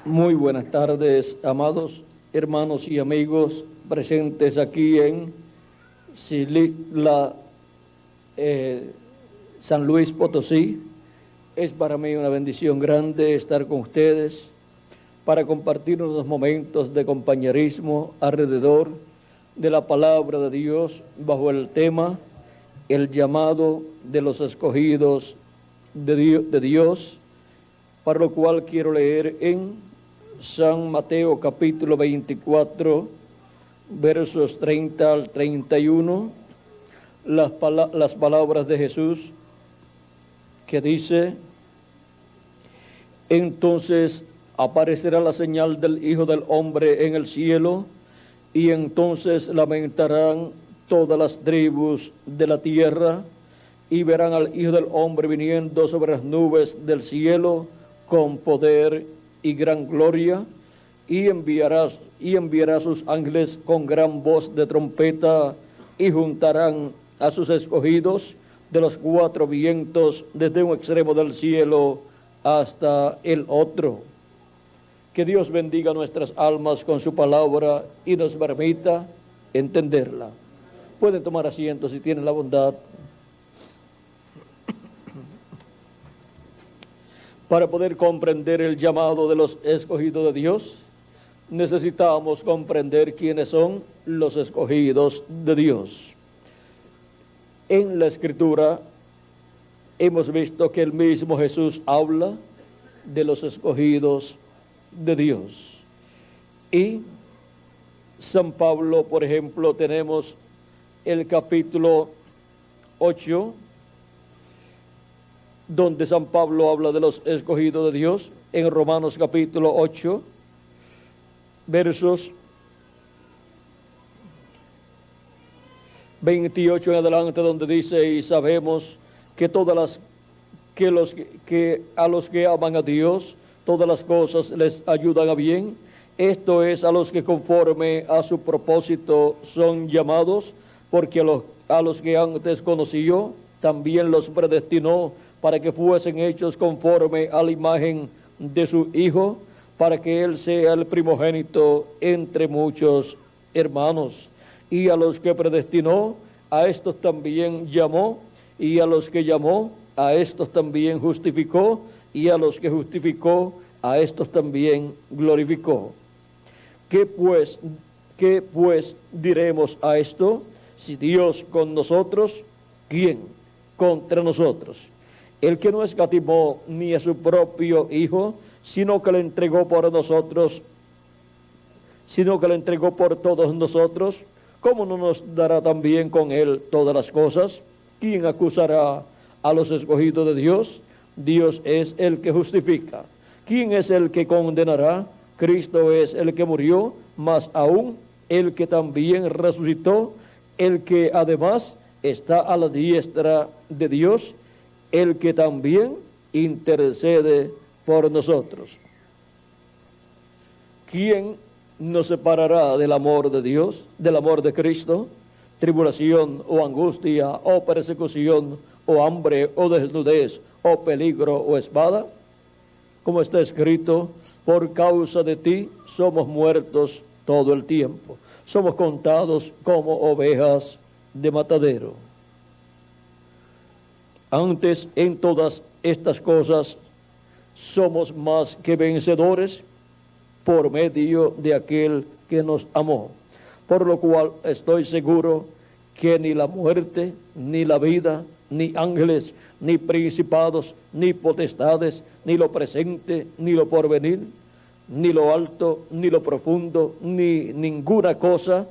Muy buenas tardes, amados hermanos y amigos presentes aquí en Xilitla, San Luis Potosí. Es para mí una bendición grande estar con ustedes para compartir unos momentos de compañerismo alrededor de la palabra de Dios bajo el tema el llamado de los escogidos de Dios, para lo cual quiero leer en San Mateo capítulo 24, versos 30 al 31, las palabras de Jesús, que dice: entonces aparecerá la señal del Hijo del Hombre en el cielo, y entonces lamentarán todas las tribus de la tierra, y verán al Hijo del Hombre viniendo sobre las nubes del cielo con poder y gran gloria, y enviará sus ángeles con gran voz de trompeta, y juntarán a sus escogidos de los cuatro vientos, desde un extremo del cielo hasta el otro. Que Dios bendiga nuestras almas con su palabra y nos permita entenderla. Pueden tomar asiento si tienen la bondad. Para poder comprender el llamado de los escogidos de Dios, necesitamos comprender quiénes son los escogidos de Dios. En la Escritura hemos visto que el mismo Jesús habla de los escogidos de Dios. Y San Pablo, por ejemplo, tenemos el capítulo 8, donde San Pablo habla de los escogidos de Dios, en Romanos capítulo 8, versos 28 en adelante, donde dice: y sabemos que a los que aman a Dios, todas las cosas les ayudan a bien, esto es, a los que conforme a su propósito son llamados, porque a los que antes conoció, también los predestinó para que fuesen hechos conforme a la imagen de su Hijo, para que Él sea el primogénito entre muchos hermanos. Y a los que predestinó, a estos también llamó, y a los que llamó, a estos también justificó, y a los que justificó, a estos también glorificó. ¿Qué pues diremos a esto? Si Dios con nosotros, ¿quién contra nosotros? El que no escatimó ni a su propio Hijo, sino que le entregó por nosotros, sino que le entregó por todos nosotros, ¿cómo no nos dará también con Él todas las cosas? ¿Quién acusará a los escogidos de Dios? Dios es el que justifica. ¿Quién es el que condenará? Cristo es el que murió, más aún el que también resucitó, el que además está a la diestra de Dios, el que también intercede por nosotros. ¿Quién nos separará del amor de Dios, del amor de Cristo? Tribulación o angustia o persecución o hambre o desnudez o peligro o espada. Como está escrito: por causa de ti somos muertos todo el tiempo, somos contados como ovejas de matadero. Antes, en todas estas cosas, somos más que vencedores por medio de aquel que nos amó. Por lo cual estoy seguro que ni la muerte, ni la vida, ni ángeles, ni principados, ni potestades, ni lo presente, ni lo porvenir, ni lo alto, ni lo profundo, ni ninguna cosa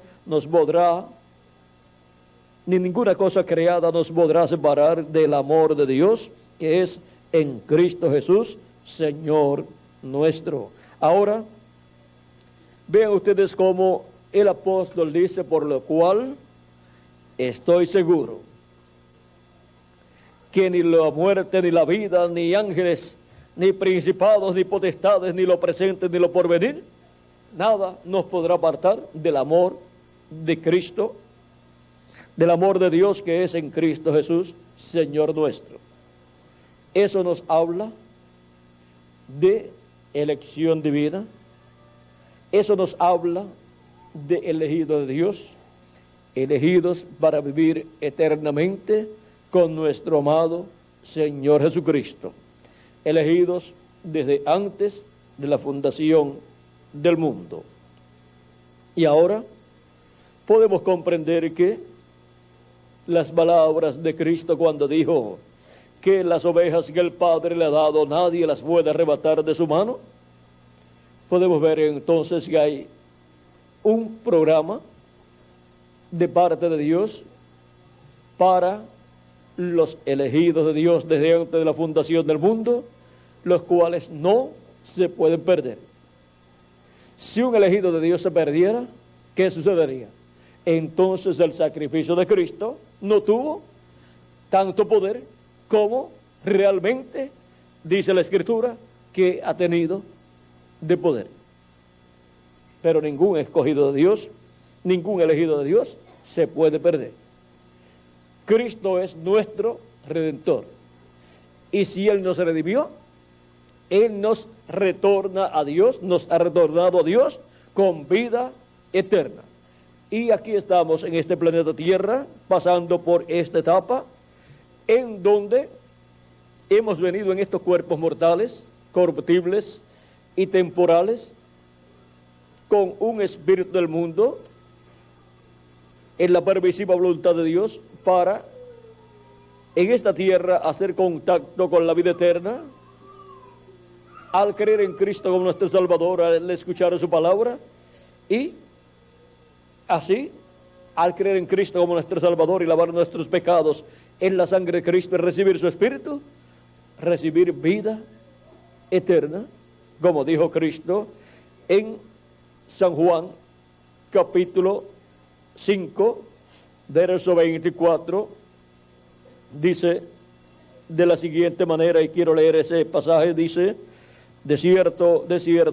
creada nos podrá separar del amor de Dios, que es en Cristo Jesús, Señor nuestro. Ahora, vean ustedes cómo el apóstol dice: por lo cual estoy seguro que ni la muerte, ni la vida, ni ángeles, ni principados, ni potestades, ni lo presente, ni lo porvenir, nada nos podrá apartar del amor de Cristo, del amor de Dios que es en Cristo Jesús, Señor nuestro. Eso nos habla de elección divina, eso nos habla de elegidos de Dios, elegidos para vivir eternamente con nuestro amado Señor Jesucristo, elegidos desde antes de la fundación del mundo. Y ahora podemos comprender que las palabras de Cristo cuando dijo que las ovejas que el Padre le ha dado nadie las puede arrebatar de su mano, podemos ver entonces que hay un programa de parte de Dios para los elegidos de Dios desde antes de la fundación del mundo, los cuales no se pueden perder. Si un elegido de Dios se perdiera, ¿qué sucedería? Entonces el sacrificio de Cristo no tuvo tanto poder como realmente dice la Escritura que ha tenido de poder. Pero ningún escogido de Dios, ningún elegido de Dios se puede perder. Cristo es nuestro Redentor. Y si Él nos redimió, Él nos retorna a Dios, nos ha retornado a Dios con vida eterna. Y aquí estamos en este planeta Tierra, pasando por esta etapa, en donde hemos venido en estos cuerpos mortales, corruptibles y temporales, con un espíritu del mundo, en la permisiva voluntad de Dios, para en esta tierra hacer contacto con la vida eterna, al creer en Cristo como nuestro Salvador, al escuchar su palabra, y así, al creer en Cristo como nuestro Salvador y lavar nuestros pecados en la sangre de Cristo y recibir su Espíritu, recibir vida eterna, como dijo Cristo en San Juan, capítulo 5, verso 24, dice de la siguiente manera, y quiero leer ese pasaje, dice: de cierto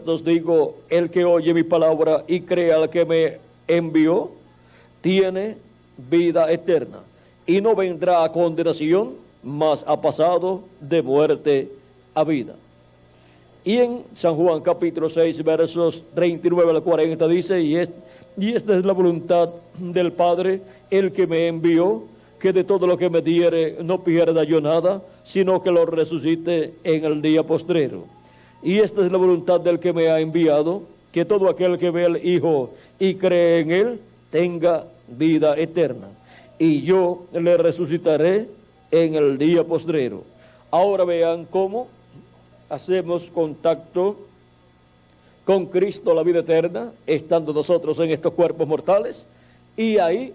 os digo, el que oye mi palabra y cree al que me envió, tiene vida eterna, y no vendrá a condenación, mas ha pasado de muerte a vida. Y en San Juan capítulo 6, versos 39 al 40 dice: y esta es la voluntad del Padre, el que me envió, que de todo lo que me diere no pierda yo nada, sino que lo resucite en el día postrero. Y esta es la voluntad del que me ha enviado, que todo aquel que ve al Hijo y cree en Él, tenga vida eterna. Y yo le resucitaré en el día postrero. Ahora vean cómo hacemos contacto con Cristo, la vida eterna, estando nosotros en estos cuerpos mortales, y ahí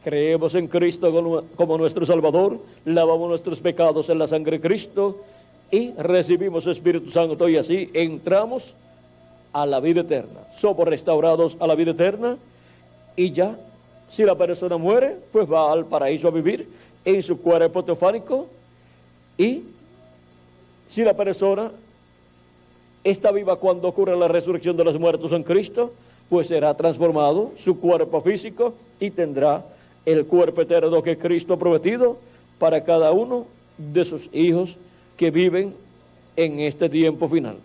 creemos en Cristo como nuestro Salvador, lavamos nuestros pecados en la sangre de Cristo y recibimos su Espíritu Santo, y así entramos a la vida eterna. Somos restaurados a la vida eterna, y ya, si la persona muere, pues va al paraíso a vivir en su cuerpo teofánico, y si la persona está viva cuando ocurre la resurrección de los muertos en Cristo, pues será transformado su cuerpo físico y tendrá el cuerpo eterno que Cristo ha prometido para cada uno de sus hijos que viven en este tiempo final.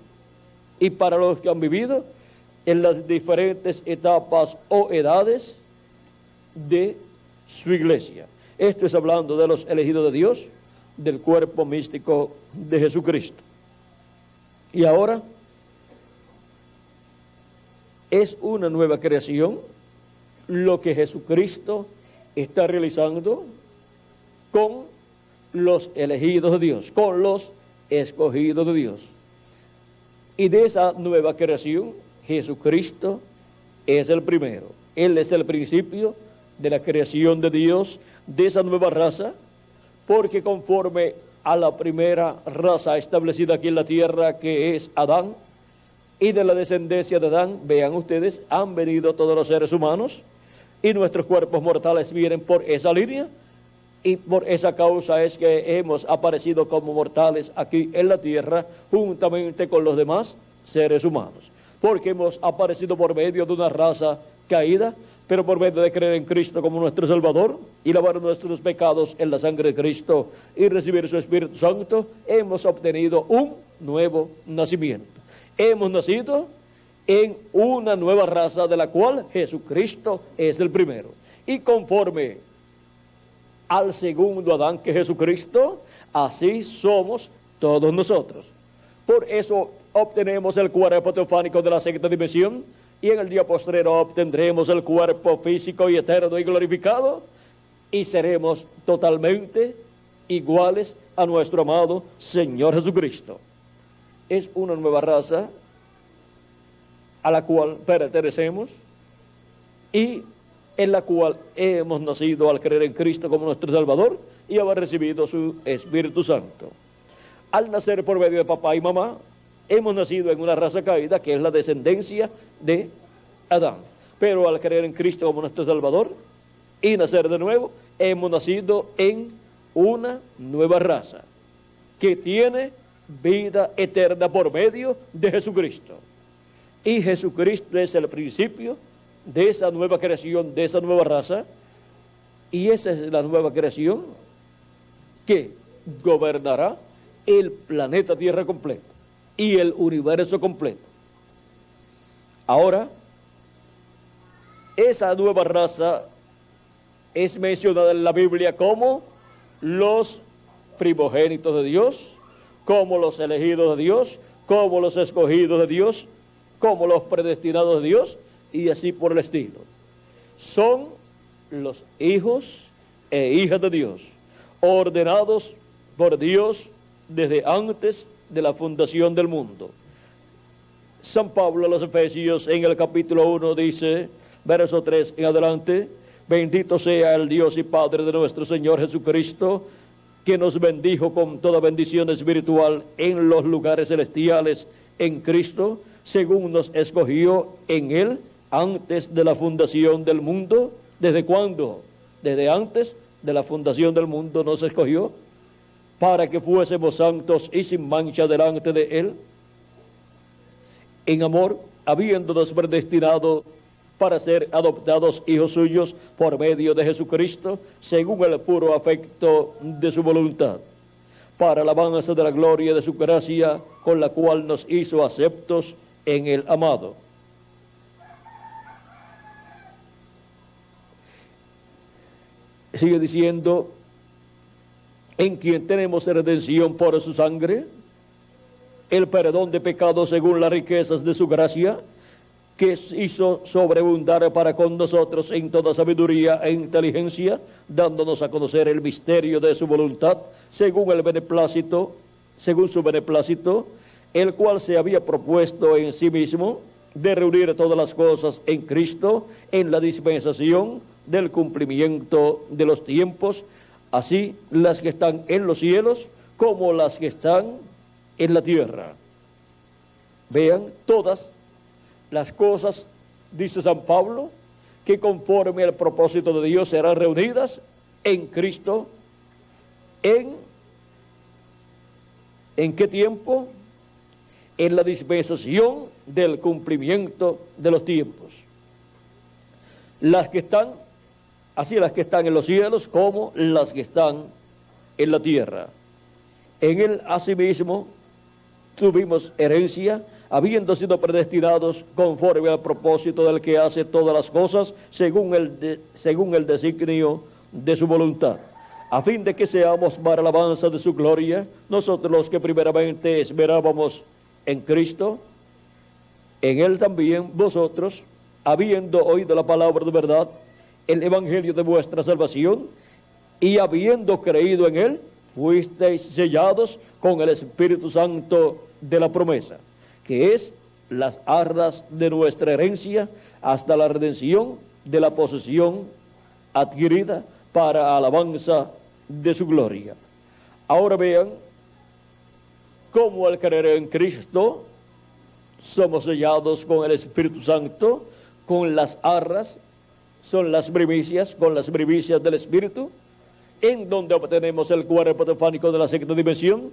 Y para los que han vivido en las diferentes etapas o edades de su iglesia. Esto es hablando de los elegidos de Dios, del cuerpo místico de Jesucristo. Y ahora es una nueva creación lo que Jesucristo está realizando con los elegidos de Dios, con los escogidos de Dios. Y de esa nueva creación, Jesucristo es el primero. Él es el principio de la creación de Dios, de esa nueva raza, porque conforme a la primera raza establecida aquí en la tierra, que es Adán, y de la descendencia de Adán, vean ustedes, han venido todos los seres humanos, y nuestros cuerpos mortales vienen por esa línea, Y por esa causa es que hemos aparecido como mortales aquí en la tierra, juntamente con los demás seres humanos. Porque hemos aparecido por medio de una raza caída, pero por medio de creer en Cristo como nuestro Salvador y lavar nuestros pecados en la sangre de Cristo y recibir su Espíritu Santo, hemos obtenido un nuevo nacimiento. Hemos nacido en una nueva raza de la cual Jesucristo es el primero. Y conforme al segundo Adán, que es Jesucristo, así somos todos nosotros. Por eso obtenemos el cuerpo teofánico de la sexta dimensión, y en el día postrero obtendremos el cuerpo físico y eterno y glorificado, y seremos totalmente iguales a nuestro amado Señor Jesucristo. Es una nueva raza a la cual pertenecemos y en la cual hemos nacido al creer en Cristo como nuestro Salvador y haber recibido su Espíritu Santo. Al nacer por medio de papá y mamá, hemos nacido en una raza caída que es la descendencia de Adán. Pero al creer en Cristo como nuestro Salvador y nacer de nuevo, hemos nacido en una nueva raza que tiene vida eterna por medio de Jesucristo. Y Jesucristo es el principio de esa nueva creación, de esa nueva raza, y esa es la nueva creación que gobernará el planeta Tierra completo y el universo completo. Ahora, esa nueva raza es mencionada en la Biblia como los primogénitos de Dios, como los elegidos de Dios, como los escogidos de Dios, como los predestinados de Dios, y así por el estilo. Son los hijos e hijas de Dios, ordenados por Dios desde antes de la fundación del mundo. San Pablo a los Efesios en el capítulo 1 dice, verso 3 en adelante: bendito sea el Dios y Padre de nuestro Señor Jesucristo, que nos bendijo con toda bendición espiritual en los lugares celestiales en Cristo, según nos escogió en Él antes de la fundación del mundo. ¿Desde cuándo? Desde antes de la fundación del mundo nos escogió, para que fuésemos santos y sin mancha delante de Él, en amor, habiéndonos predestinado para ser adoptados hijos suyos por medio de Jesucristo, según el puro afecto de su voluntad, para alabanza de la gloria de su gracia, con la cual nos hizo aceptos en el amado. Sigue diciendo, en quien tenemos redención por su sangre, el perdón de pecados según las riquezas de su gracia, que hizo sobreabundar para con nosotros en toda sabiduría e inteligencia, dándonos a conocer el misterio de su voluntad, según su beneplácito, el cual se había propuesto en sí mismo de reunir todas las cosas en Cristo, en la dispensación del cumplimiento de los tiempos, así las que están en los cielos como las que están en la tierra. Vean, todas las cosas, dice San Pablo, que conforme al propósito de Dios serán reunidas en Cristo. ¿En qué tiempo? En la dispensación del cumplimiento de los tiempos. Las que están, así las que están en los cielos como las que están en la tierra. En él asimismo tuvimos herencia, habiendo sido predestinados conforme al propósito del que hace todas las cosas, según el designio de su voluntad, a fin de que seamos para alabanza de su gloria, nosotros los que primeramente esperábamos en Cristo, en él también vosotros, habiendo oído la palabra de verdad, el evangelio de vuestra salvación, y habiendo creído en él, fuisteis sellados con el Espíritu Santo de la promesa, que es las arras de nuestra herencia hasta la redención de la posesión adquirida para alabanza de su gloria. Ahora vean cómo al creer en Cristo somos sellados con el Espíritu Santo, con las arras, son las primicias, con las primicias del Espíritu, en donde obtenemos el cuerpo teofánico de la sexta dimensión,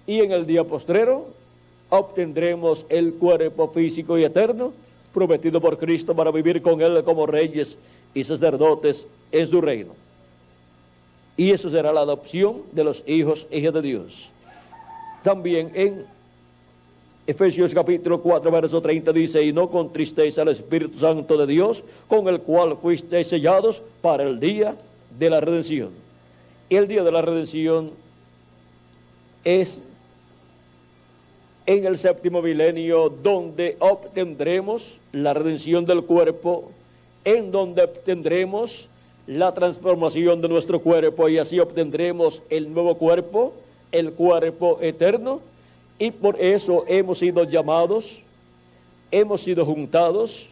y en el día postrero obtendremos el cuerpo físico y eterno prometido por Cristo para vivir con Él como reyes y sacerdotes en su reino. Y eso será la adopción de los hijos e hijas de Dios. También en Efesios capítulo 4, verso 30 dice: y no contristéis al Espíritu Santo de Dios, con el cual fuisteis sellados para el día de la redención. El día de la redención es en el séptimo milenio, donde obtendremos la redención del cuerpo, en donde obtendremos la transformación de nuestro cuerpo, y así obtendremos el nuevo cuerpo, el cuerpo eterno. Y por eso hemos sido llamados, hemos sido juntados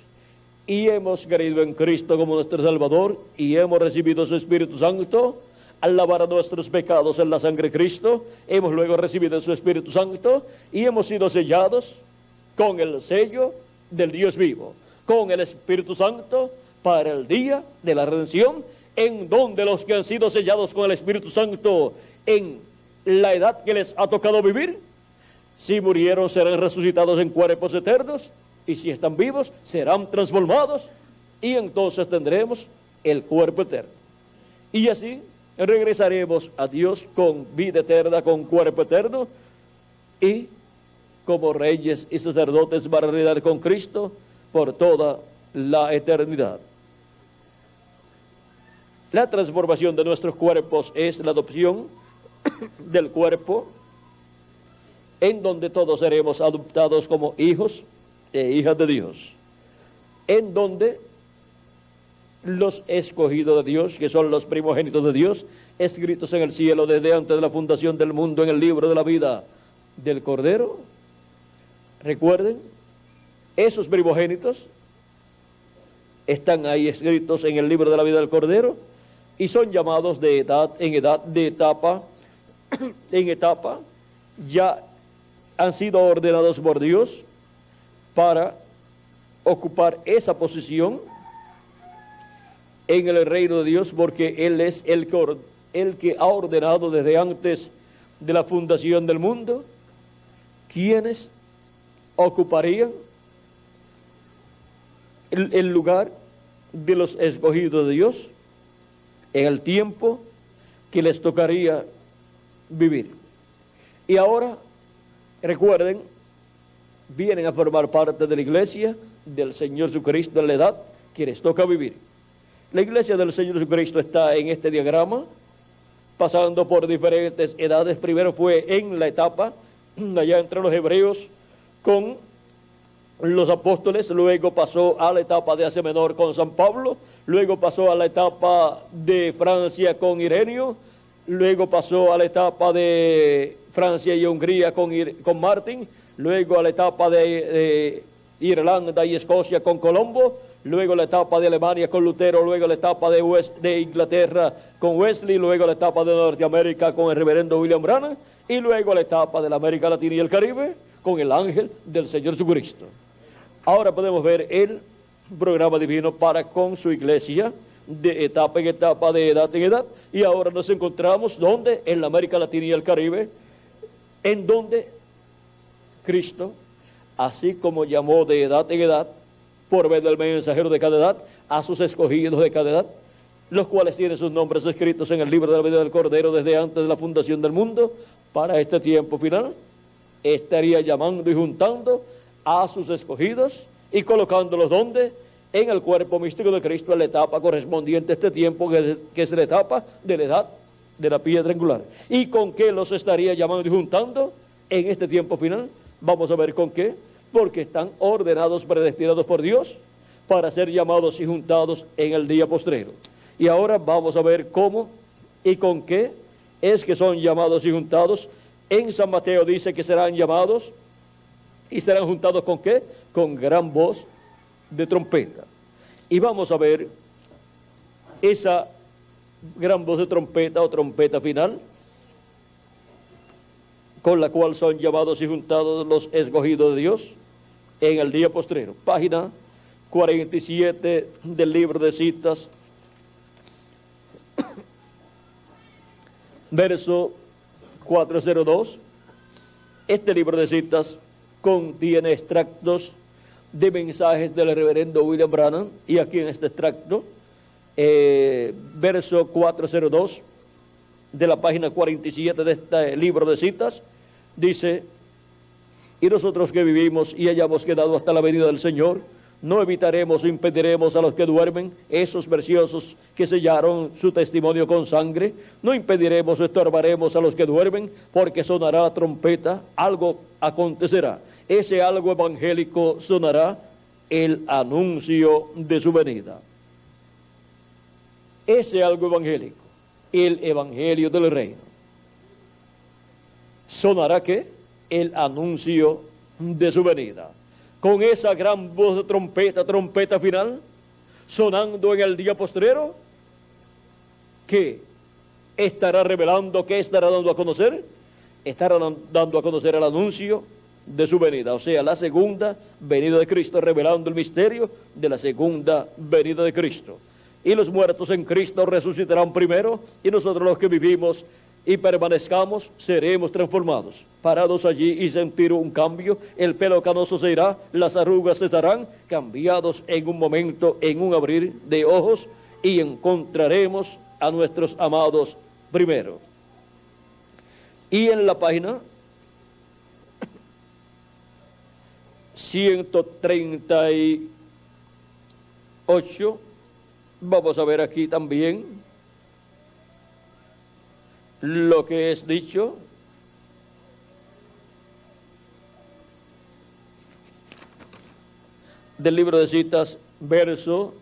y hemos creído en Cristo como nuestro Salvador, y hemos recibido su Espíritu Santo al lavar nuestros pecados en la sangre de Cristo. Hemos luego recibido su Espíritu Santo y hemos sido sellados con el sello del Dios vivo, con el Espíritu Santo para el día de la redención, en donde los que han sido sellados con el Espíritu Santo en la edad que les ha tocado vivir, si murieron serán resucitados en cuerpos eternos, y si están vivos serán transformados, y entonces tendremos el cuerpo eterno. Y así regresaremos a Dios con vida eterna, con cuerpo eterno, y como reyes y sacerdotes para reinar con Cristo por toda la eternidad. La transformación de nuestros cuerpos es la adopción del cuerpo, en donde todos seremos adoptados como hijos e hijas de Dios, en donde los escogidos de Dios, que son los primogénitos de Dios, escritos en el cielo desde antes de la fundación del mundo en el libro de la vida del Cordero. Recuerden, esos primogénitos están ahí escritos en el libro de la vida del Cordero, y son llamados de etapa en etapa, ya han sido ordenados por Dios para ocupar esa posición en el reino de Dios, porque Él es el que ha ordenado desde antes de la fundación del mundo quienes ocuparían el lugar de los escogidos de Dios en el tiempo que les tocaría vivir. Y ahora, recuerden, vienen a formar parte de la iglesia del Señor Jesucristo en la edad que les toca vivir. La iglesia del Señor Jesucristo está en este diagrama, pasando por diferentes edades. Primero fue en la etapa allá entre los hebreos con los apóstoles, luego pasó a la etapa de Asia Menor con San Pablo, luego pasó a la etapa de Francia con Ireneo, luego pasó a la etapa de Francia y Hungría con Martín, luego a la etapa de Irlanda y Escocia con Colombo, luego la etapa de Alemania con Lutero, luego la etapa de Inglaterra con Wesley, luego la etapa de Norteamérica con el reverendo William Branham, y luego la etapa de la América Latina y el Caribe con el ángel del Señor Jesucristo. Ahora podemos ver el programa divino para con su iglesia, de etapa en etapa, de edad en edad, y ahora nos encontramos, ¿dónde? En la América Latina y el Caribe, en donde Cristo, así como llamó de edad en edad, por medio del mensajero de cada edad, a sus escogidos de cada edad, los cuales tienen sus nombres escritos en el libro de la vida del Cordero desde antes de la fundación del mundo, para este tiempo final, estaría llamando y juntando a sus escogidos y colocándolos donde, en el cuerpo místico de Cristo, en la etapa correspondiente a este tiempo, que es la etapa de la edad de la piedra angular. ¿Y con qué los estaría llamando y juntando en este tiempo final? Vamos a ver con qué, porque están ordenados, predestinados por Dios para ser llamados y juntados en el día postrero. Y ahora vamos a ver cómo y con qué es que son llamados y juntados. En San Mateo dice que serán llamados y serán juntados ¿con qué? Con gran voz de trompeta. Y vamos a ver esa gran voz de trompeta o trompeta final, con la cual son llamados y juntados los escogidos de Dios en el día postrero. Página 47 del libro de citas verso 402. Este libro de citas contiene extractos de mensajes del reverendo William Branham, y aquí en este extracto, verso 402 de la página 47 de este libro de citas, dice: y nosotros que vivimos y hayamos quedado hasta la venida del Señor, no evitaremos o impediremos a los que duermen, esos preciosos que sellaron su testimonio con sangre, no impediremos o estorbaremos a los que duermen, porque sonará la trompeta, algo acontecerá. Ese algo evangélico sonará, el anuncio de su venida. Ese algo evangélico, el evangelio del reino. ¿Sonará qué? El anuncio de su venida. Con esa gran voz de trompeta, trompeta final, sonando en el día postrero, ¿qué estará revelando? ¿Qué estará dando a conocer? Estará dando a conocer el anuncio de su venida, o sea, la segunda venida de Cristo, revelando el misterio de la segunda venida de Cristo. Y los muertos en Cristo resucitarán primero, y nosotros los que vivimos y permanezcamos seremos transformados, parados allí y sentir un cambio. El pelo canoso se irá, las arrugas cesarán, cambiados en un momento, en un abrir de ojos, y encontraremos a nuestros amados primero. Y en la página 138, vamos a ver aquí también lo que es dicho. Del libro de citas, verso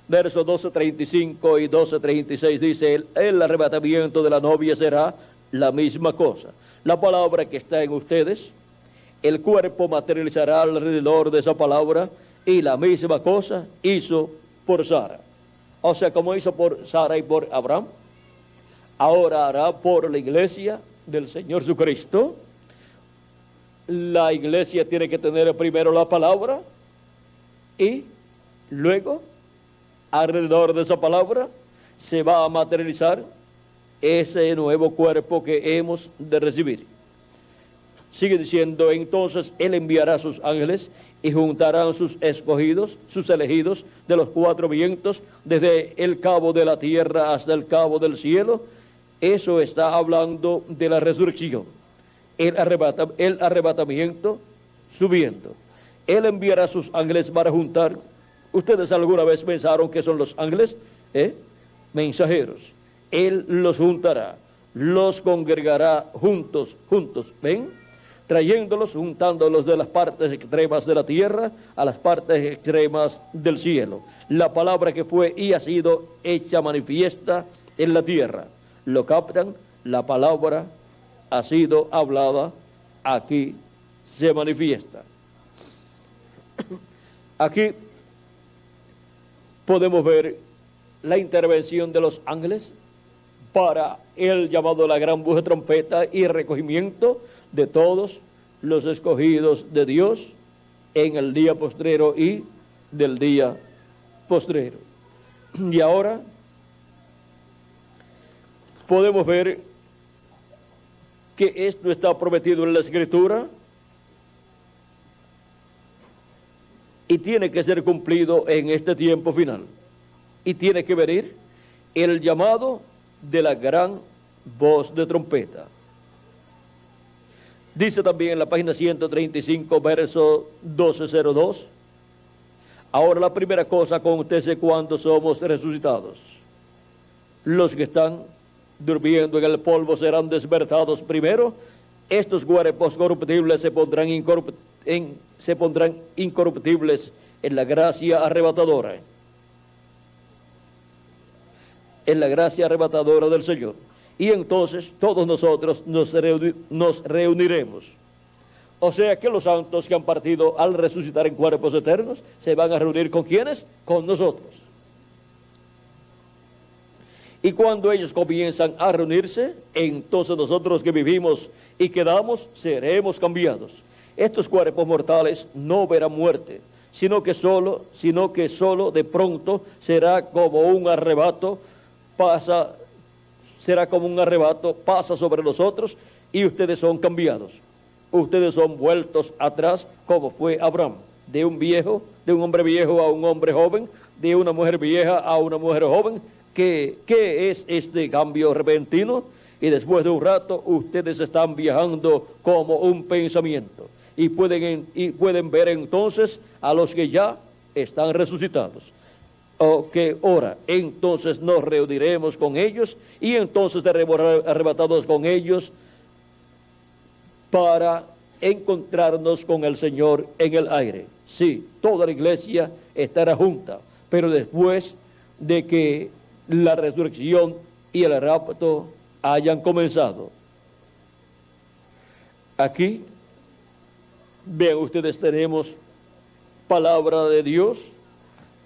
12:35 y 12:36, dice: el arrebatamiento de la novia será la misma cosa. La palabra que está en ustedes, el cuerpo materializará alrededor de esa palabra, y la misma cosa hizo por Sara. O sea, como hizo por Sara y por Abraham, ahora hará por la iglesia del Señor Jesucristo. La iglesia tiene que tener primero la palabra, y luego, alrededor de esa palabra, se va a materializar ese nuevo cuerpo que hemos de recibir. Sigue diciendo: entonces Él enviará sus ángeles y juntarán sus escogidos, sus elegidos de los cuatro vientos, desde el cabo de la tierra hasta el cabo del cielo. Eso está hablando de la resurrección, el arrebatamiento subiendo. Él enviará sus ángeles para juntar. ¿Ustedes alguna vez pensaron que son los ángeles? Mensajeros. Él los juntará, los congregará juntos, ¿ven? Trayéndolos, juntándolos de las partes extremas de la tierra a las partes extremas del cielo. La palabra que fue y ha sido hecha manifiesta en la tierra. ¿Lo captan? La palabra ha sido hablada, aquí se manifiesta. Aquí podemos ver la intervención de los ángeles para el llamado la gran voz de trompeta y recogimiento de todos los escogidos de Dios en el día postrero y del día postrero. Y ahora podemos ver que esto está prometido en la Escritura y tiene que ser cumplido en este tiempo final. Y tiene que venir el llamado de la gran voz de trompeta. Dice también en la página 135, verso 12:02: ahora la primera cosa acontece cuando somos resucitados. Los que están durmiendo en el polvo serán despertados primero. Estos cuerpos corruptibles se pondrán incorruptibles en la gracia arrebatadora. En la gracia arrebatadora del Señor. Y entonces todos nosotros nos reuniremos. O sea que los santos que han partido al resucitar en cuerpos eternos se van a reunir ¿con quiénes? Con nosotros. Y cuando ellos comienzan a reunirse, entonces nosotros que vivimos y quedamos seremos cambiados. Estos cuerpos mortales no verán muerte, sino que solo de pronto será como un arrebato, será como un arrebato, pasa sobre nosotros y ustedes son cambiados. Ustedes son vueltos atrás como fue Abraham, de un hombre viejo a un hombre joven, de una mujer vieja a una mujer joven. ¿Qué es este cambio repentino? Y después de un rato ustedes están viajando como un pensamiento y pueden ver entonces a los que ya están resucitados. Que ora, entonces nos reuniremos con ellos y entonces seremos arrebatados con ellos para encontrarnos con el Señor en el aire. Sí, toda la iglesia estará junta, pero después de que la resurrección y el rapto hayan comenzado. Aquí, vean ustedes, tenemos palabra de Dios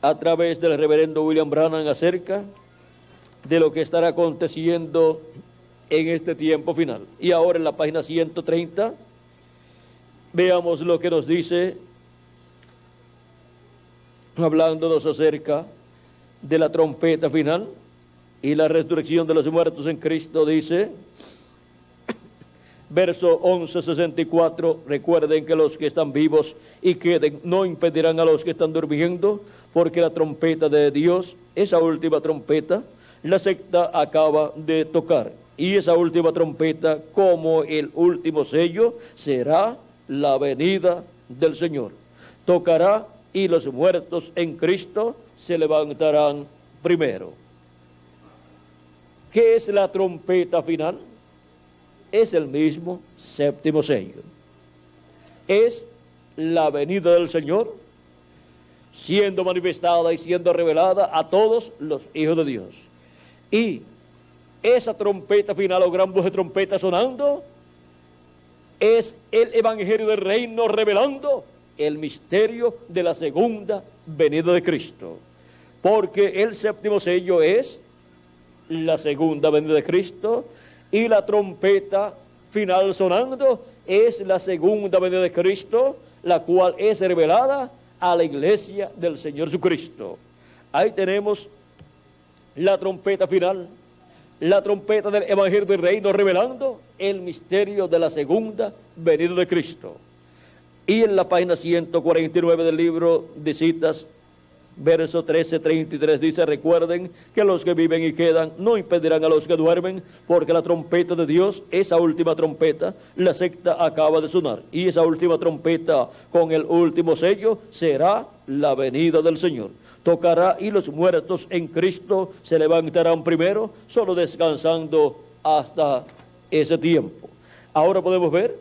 a través del reverendo William Branham acerca de lo que estará aconteciendo en este tiempo final. Y ahora en la página 130, veamos lo que nos dice, hablándonos acerca de la trompeta final y la resurrección de los muertos en Cristo. Dice, verso 11:64, recuerden que los que están vivos y queden no impedirán a los que están durmiendo, porque la trompeta de Dios, esa última trompeta, la secta acaba de tocar. Y esa última trompeta, como el último sello, será la venida del Señor. Tocará y los muertos en Cristo se levantarán primero. ¿Qué es la trompeta final? Es el mismo séptimo sello. Es la venida del Señor siendo manifestada y siendo revelada a todos los hijos de Dios. Y esa trompeta final o gran voz de trompeta sonando es el evangelio del reino revelando el misterio de la segunda venida de Cristo. Porque el séptimo sello es la segunda venida de Cristo y la trompeta final sonando es la segunda venida de Cristo, la cual es revelada a la iglesia del Señor Jesucristo. Ahí tenemos la trompeta final, la trompeta del evangelio del reino revelando el misterio de la segunda venida de Cristo. Y en la página 149 del libro de citas, verso 13:33 dice, recuerden que los que viven y quedan no impedirán a los que duermen, porque la trompeta de Dios, esa última trompeta, la secta acaba de sonar. Y esa última trompeta con el último sello será la venida del Señor. Tocará y los muertos en Cristo se levantarán primero, solo descansando hasta ese tiempo. Ahora podemos ver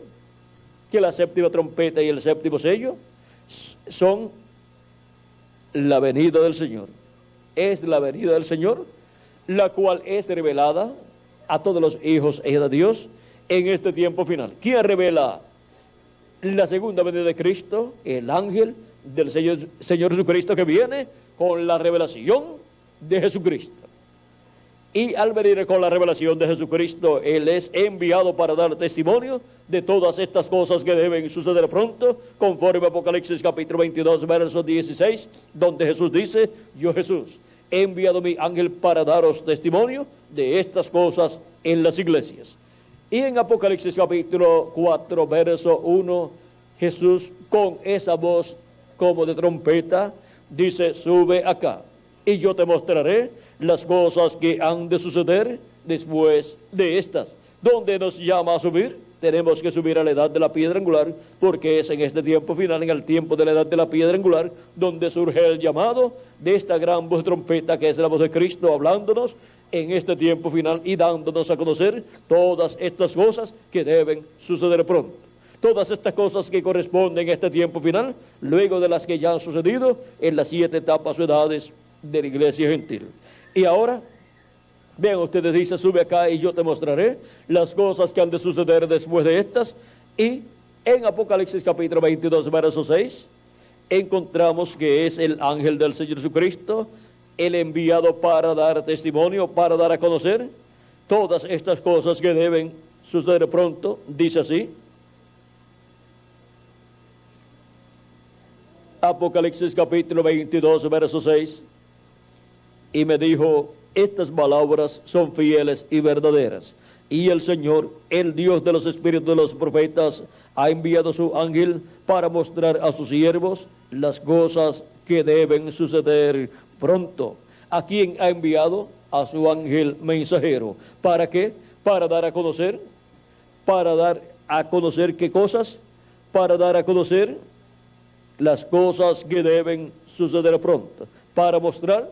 que la séptima trompeta y el séptimo sello son la venida del Señor. Es la venida del Señor, la cual es revelada a todos los hijos e hijas de Dios en este tiempo final. ¿Quién revela la segunda venida de Cristo? El ángel del Señor Jesucristo, que viene con la revelación de Jesucristo. Y al venir con la revelación de Jesucristo, Él es enviado para dar testimonio de todas estas cosas que deben suceder pronto, conforme a Apocalipsis capítulo 22, verso 16, donde Jesús dice, yo Jesús, he enviado mi ángel para daros testimonio de estas cosas en las iglesias. Y en Apocalipsis capítulo 4, verso 1, Jesús con esa voz como de trompeta, dice, sube acá y yo te mostraré las cosas que han de suceder después de estas. ¿Dónde nos llama a subir? Tenemos que subir a la edad de la piedra angular, porque es en este tiempo final, en el tiempo de la edad de la piedra angular, donde surge el llamado de esta gran voz de trompeta, que es la voz de Cristo hablándonos en este tiempo final y dándonos a conocer todas estas cosas que deben suceder pronto. Todas estas cosas que corresponden a este tiempo final, luego de las que ya han sucedido en las 7 etapas o edades de la iglesia gentil. Y ahora, vean ustedes, dice, sube acá y yo te mostraré las cosas que han de suceder después de estas. Y en Apocalipsis capítulo 22, verso 6, encontramos que es el ángel del Señor Jesucristo, el enviado para dar testimonio, para dar a conocer todas estas cosas que deben suceder pronto. Dice así, Apocalipsis capítulo 22, verso 6, y me dijo, estas palabras son fieles y verdaderas. Y el Señor, el Dios de los espíritus de los profetas, ha enviado su ángel para mostrar a sus siervos las cosas que deben suceder pronto. ¿A quién ha enviado? A su ángel mensajero. ¿Para qué? Para dar a conocer. ¿Para dar a conocer qué cosas? Para dar a conocer las cosas que deben suceder pronto. Para mostrar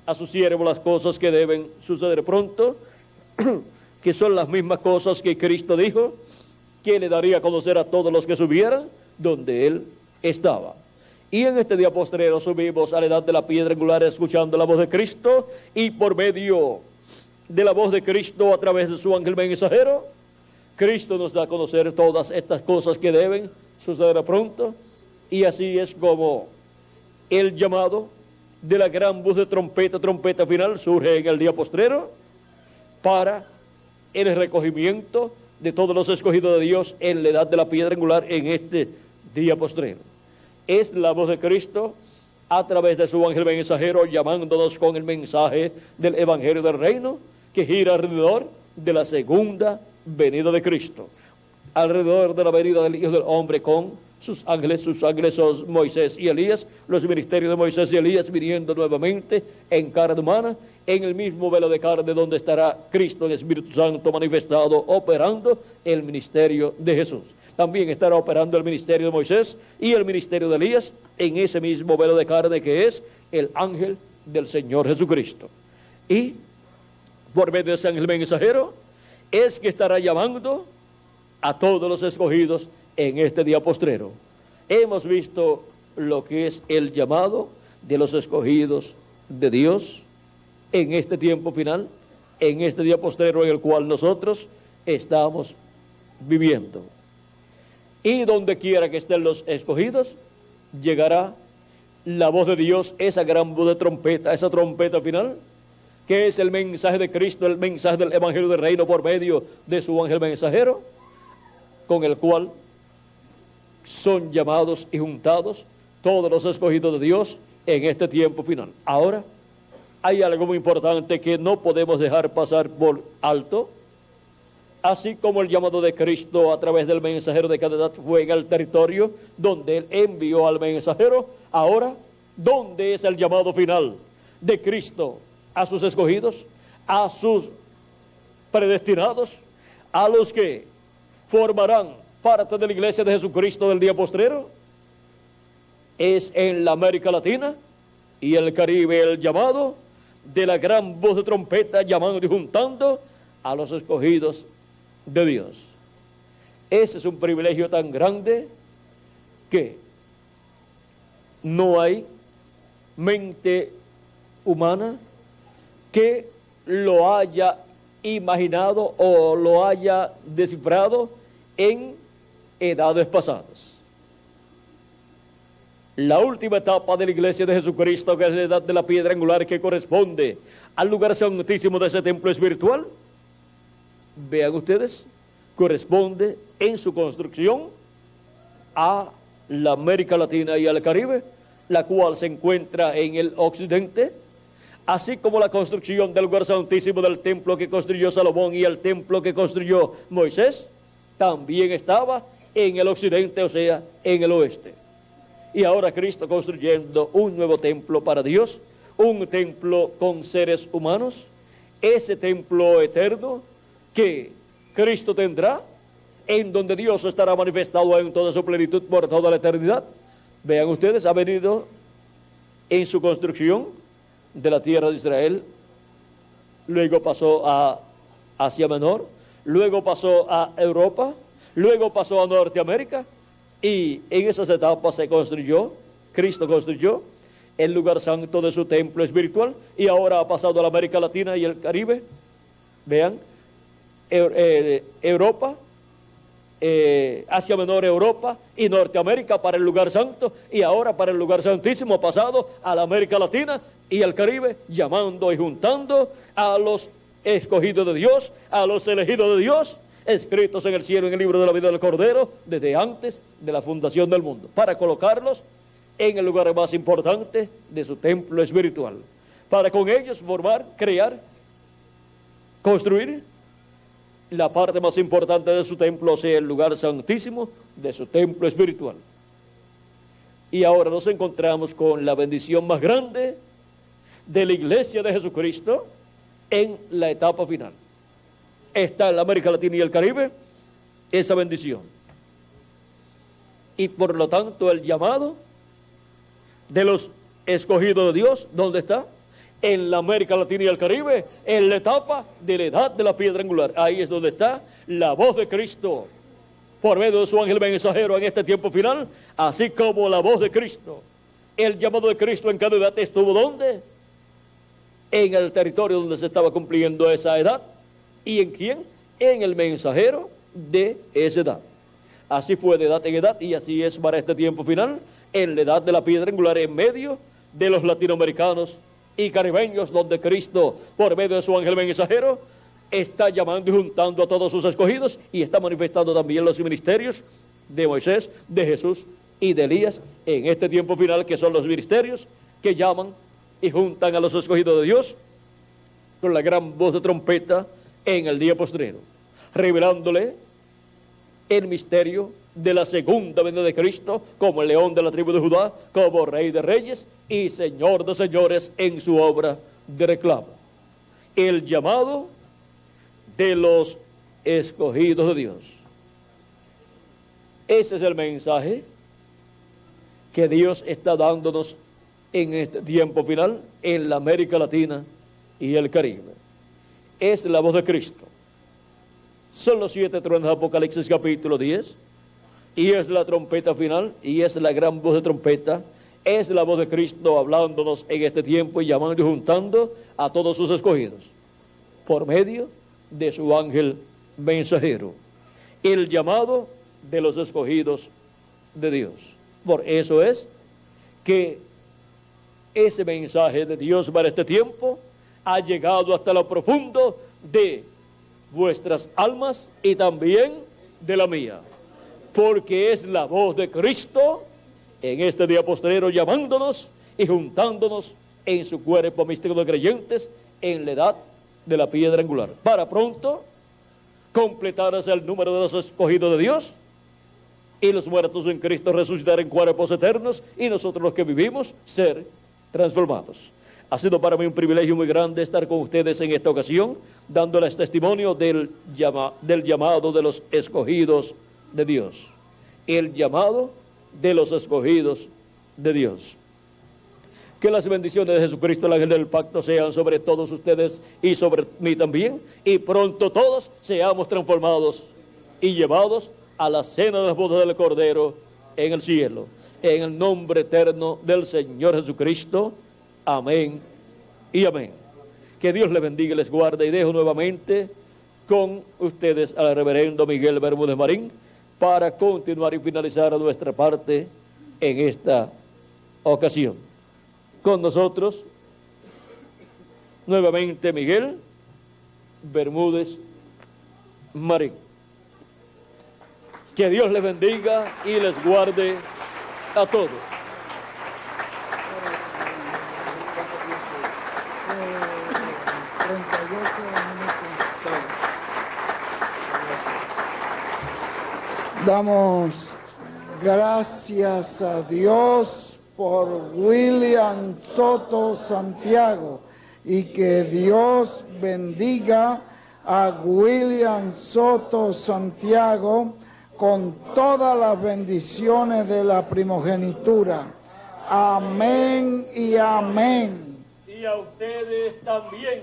a sus siervos las cosas que deben suceder pronto, que son las mismas cosas que Cristo dijo que le daría a conocer a todos los que subieran donde Él estaba. Y en este día postrero subimos a la edad de la piedra angular escuchando la voz de Cristo, y por medio de la voz de Cristo a través de su ángel mensajero, Cristo nos da a conocer todas estas cosas que deben suceder pronto. Y así es como el llamado de la gran voz de trompeta, trompeta final, surge en el día postrero para el recogimiento de todos los escogidos de Dios en la edad de la piedra angular en este día postrero. Es la voz de Cristo a través de su ángel mensajero llamándonos con el mensaje del evangelio del reino que gira alrededor de la segunda venida de Cristo, alrededor de la venida del Hijo del Hombre con sus ángeles son Moisés y Elías, los ministerios de Moisés y Elías viniendo nuevamente en carne humana, en el mismo velo de carne donde estará Cristo en el Espíritu Santo manifestado, operando el ministerio de Jesús. También estará operando el ministerio de Moisés y el ministerio de Elías en ese mismo velo de carne que es el ángel del Señor Jesucristo. Y por medio de ese ángel mensajero es que estará llamando a todos los escogidos en este día postrero. Hemos visto lo que es el llamado de los escogidos de Dios en este tiempo final, en este día postrero en el cual nosotros estamos viviendo. Y donde quiera que estén los escogidos, llegará la voz de Dios, esa gran voz de trompeta, esa trompeta final, que es el mensaje de Cristo, el mensaje del evangelio del reino por medio de su ángel mensajero, con el cual son llamados y juntados todos los escogidos de Dios en este tiempo final. Ahora, hay algo muy importante que no podemos dejar pasar por alto. Así como el llamado de Cristo a través del mensajero de cada edad fue en el territorio donde Él envió al mensajero, ahora, ¿dónde es el llamado final de Cristo a sus escogidos, a sus predestinados, a los que formarán parte de la iglesia de Jesucristo del día postrero? Es en la América Latina y el Caribe el llamado de la gran voz de trompeta llamando y juntando a los escogidos de Dios. Ese es un privilegio tan grande que no hay mente humana que lo haya imaginado o lo haya descifrado en edades pasadas. La última etapa de la iglesia de Jesucristo, que es la edad de la piedra angular, que corresponde al lugar santísimo de ese templo espiritual, vean ustedes, corresponde en su construcción a la América Latina y al Caribe, la cual se encuentra en el occidente, así como la construcción del lugar santísimo del templo que construyó Salomón y el templo que construyó Moisés, también estaba en el occidente, o sea, en el oeste. Y ahora Cristo construyendo un nuevo templo para Dios, un templo con seres humanos, ese templo eterno que Cristo tendrá, en donde Dios estará manifestado en toda su plenitud por toda la eternidad. Vean ustedes, ha venido en su construcción de la tierra de Israel, luego pasó a Asia Menor, luego pasó a Europa, luego pasó a Norteamérica, y en esas etapas Cristo construyó el lugar santo de su templo espiritual, y ahora ha pasado a la América Latina y el Caribe. Vean, Europa, Asia Menor, Europa y Norteamérica para el lugar santo, y ahora para el lugar santísimo ha pasado a la América Latina y al Caribe, llamando y juntando a los escogidos de Dios, a los elegidos de Dios, escritos en el cielo en el libro de la vida del Cordero desde antes de la fundación del mundo, para colocarlos en el lugar más importante de su templo espiritual, para con ellos formar, crear, construir la parte más importante de su templo, o sea, el lugar santísimo de su templo espiritual. Y ahora nos encontramos con la bendición más grande de la iglesia de Jesucristo en la etapa final. Está en la América Latina y el Caribe esa bendición. Y por lo tanto el llamado de los escogidos de Dios, ¿dónde está? En la América Latina y el Caribe, en la etapa de la edad de la piedra angular. Ahí es donde está la voz de Cristo por medio de su ángel mensajero en este tiempo final, así como la voz de Cristo. El llamado de Cristo en cada edad estuvo ¿dónde? En el territorio donde se estaba cumpliendo esa edad. ¿Y en quién? En el mensajero de esa edad. Así fue de edad en edad, y así es para este tiempo final, en la edad de la piedra angular, en medio de los latinoamericanos y caribeños, donde Cristo, por medio de su ángel mensajero, está llamando y juntando a todos sus escogidos, y está manifestando también los ministerios de Moisés, de Jesús y de Elías en este tiempo final, que son los ministerios que llaman y juntan a los escogidos de Dios con la gran voz de trompeta en el día postrero, revelándole el misterio de la segunda venida de Cristo como el león de la tribu de Judá, como rey de reyes y señor de señores en su obra de reclamo. El llamado de los escogidos de Dios. Ese es el mensaje que Dios está dándonos en este tiempo final en la América Latina y el Caribe. Es la voz de Cristo. Son los 7 truenos de Apocalipsis capítulo 10, y es la trompeta final, y es la gran voz de trompeta, es la voz de Cristo hablándonos en este tiempo y llamando y juntando a todos sus escogidos, por medio de su ángel mensajero. El llamado de los escogidos de Dios. Por eso es que ese mensaje de Dios para este tiempo ha llegado hasta lo profundo de vuestras almas y también de la mía, porque es la voz de Cristo en este día postrero llamándonos y juntándonos en su cuerpo místico de creyentes en la edad de la piedra angular, para pronto completarse el número de los escogidos de Dios y los muertos en Cristo resucitar en cuerpos eternos, y nosotros los que vivimos ser transformados. Ha sido para mí un privilegio muy grande estar con ustedes en esta ocasión, dándoles testimonio del llamado de los escogidos de Dios. El llamado de los escogidos de Dios. Que las bendiciones de Jesucristo, el ángel del pacto, sean sobre todos ustedes y sobre mí también, y pronto todos seamos transformados y llevados a la cena de las bodas del Cordero en el cielo. En el nombre eterno del Señor Jesucristo. Amén y amén. Que Dios les bendiga y les guarde, y dejo nuevamente con ustedes al reverendo Miguel Bermúdez Marín para continuar y finalizar nuestra parte en esta ocasión. Con nosotros nuevamente Miguel Bermúdez Marín. Que Dios les bendiga y les guarde a todos. Damos gracias a Dios por William Soto Santiago, y que Dios bendiga a William Soto Santiago con todas las bendiciones de la primogenitura. Amén y amén. Y a ustedes también.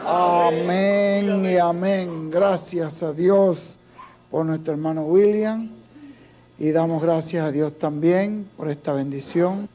Amén y amén. Gracias a Dios por nuestro hermano William, y damos gracias a Dios también por esta bendición.